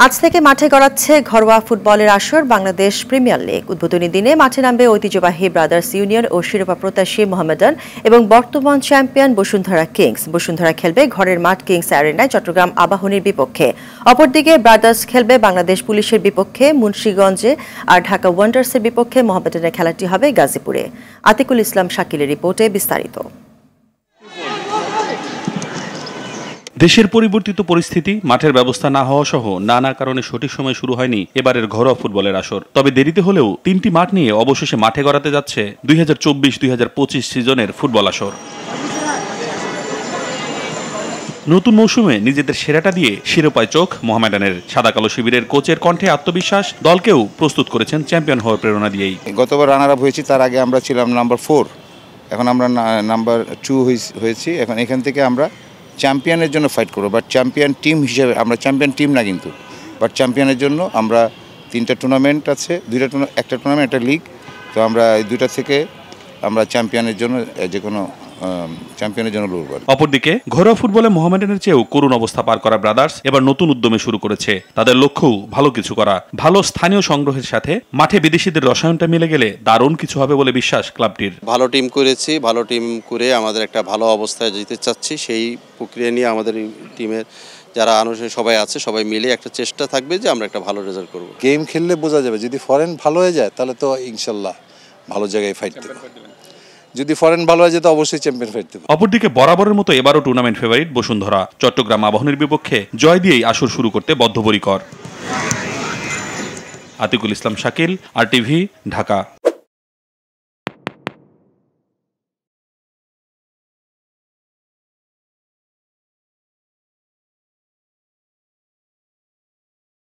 আজ থেকে মাঠে গড়াচ্ছে ঘরোয়া ফুটবলের আসর বাংলাদেশ প্রিমিয়ার লিগ। উদ্বোধনী দিনে মাঠে নামবে ঐতিহ্যবাহী ব্রাদার্স ইউনিয়ন ও শিরোপা প্রত্যাশী মোহামেডান এবং বর্তমান চ্যাম্পিয়ন বসুন্ধরা কিংস। বসুন্ধরা খেলবে ঘরের মাঠ কিংস অ্যারেনায় চট্টগ্রাম আবাহনীর বিপক্ষে। অপরদিকে ব্রাদার্স খেলবে বাংলাদেশ পুলিশের বিপক্ষে মুন্সিগঞ্জে, আর ঢাকা ওয়ান্ডার্সের বিপক্ষে মোহামেডানের খেলাটি হবে গাজীপুরে। আতিকুল ইসলাম শাকিলের রিপোর্টে বিস্তারিত। দেশের পরিবর্তিত পরিস্থিতি, মাঠের ব্যবস্থা না হওয়া সহ নানা কারণে সঠিক সময় শুরু হয়নি এবারের ঘরোয়া ফুটবলের আসর। তবে দেরিতে হলেও ৩টি মাঠ নিয়ে অবশেষে মাঠে গড়াতে যাচ্ছে ২০২৪-২০২৫ সিজনের ফুটবল আসর। নতুন মৌসুমে নিজেদের সেরাটা দিয়ে শিরোপায় চোখ মোহামেডানের। সাদা কালো শিবিরের কোচের কণ্ঠে আত্মবিশ্বাস, দলকেও প্রস্তুত করেছেন চ্যাম্পিয়ন হওয়ার প্রেরণা দিয়েই। গতবার রানার আপ হয়েছি, তার আগে আমরা ছিলাম নাম্বার 4, এখন আমরা নাম্বার 2 হয়েছি। এখন এখান থেকে আমরা চ্যাম্পিয়নের জন্য ফাইট করবো, বাট চ্যাম্পিয়ন টিম হিসেবে আমরা চ্যাম্পিয়ন টিম না কিন্তু, বাট চ্যাম্পিয়নের জন্য আমরা 3টা টুর্নামেন্ট আছে, একটা টুর্নামেন্ট, একটা লিগ। তো আমরা এই 2টা থেকে আমরা চ্যাম্পিয়নের জন্য যে কোনো চ্যাম্পিয়নের জন্য লড়ব। অপরদিকে ঘরোয়া ফুটবলে মোহামেডানের চেয়েও করুণ অবস্থা পার করা ব্রাদার্স এবার নতুন উদ্যমে শুরু করেছে। তাদের লক্ষ্যও ভালো কিছু করা। ভালো স্থানীয় সংগ্রহের সাথে মাঠে বিদেশিদের রসায়নটা মিলে গেলে দারুণ কিছু হবে বলে বিশ্বাস ক্লাবটির। ভালো টিম করেছি, ভালো টিম করে আমাদের একটা ভালো অবস্থায় যেতে চাচ্ছি। সেই প্রক্রিয়া নিয়ে আমাদের টিমের যারা আনুষ্ঠানিক সবাই আছে, সবাই মিলে একটা চেষ্টা থাকবে যে আমরা একটা ভালো রেজাল্ট করব। গেম খেললে বোঝা যাবে, যদি ফরেন ভালো হয়ে যায় তাহলে তো ইনশাল্লাহ ভালো জায়গায় ফাইট দেবে। যদি ফরেন ভালো হয়ে যায় তো অবশ্যই চ্যাম্পিয়ন ফাইট দেবে। অপরদিকে বরাবরের মতো এবারও টুর্নামেন্ট ফেভারিট বসুন্ধরা। চট্টগ্রাম আবাহনীর বিপক্ষে জয় দিয়েই আসর শুরু করতে বদ্ধপরিকর। আতিকুল ইসলাম শাকিল, RTV, ঢাকা।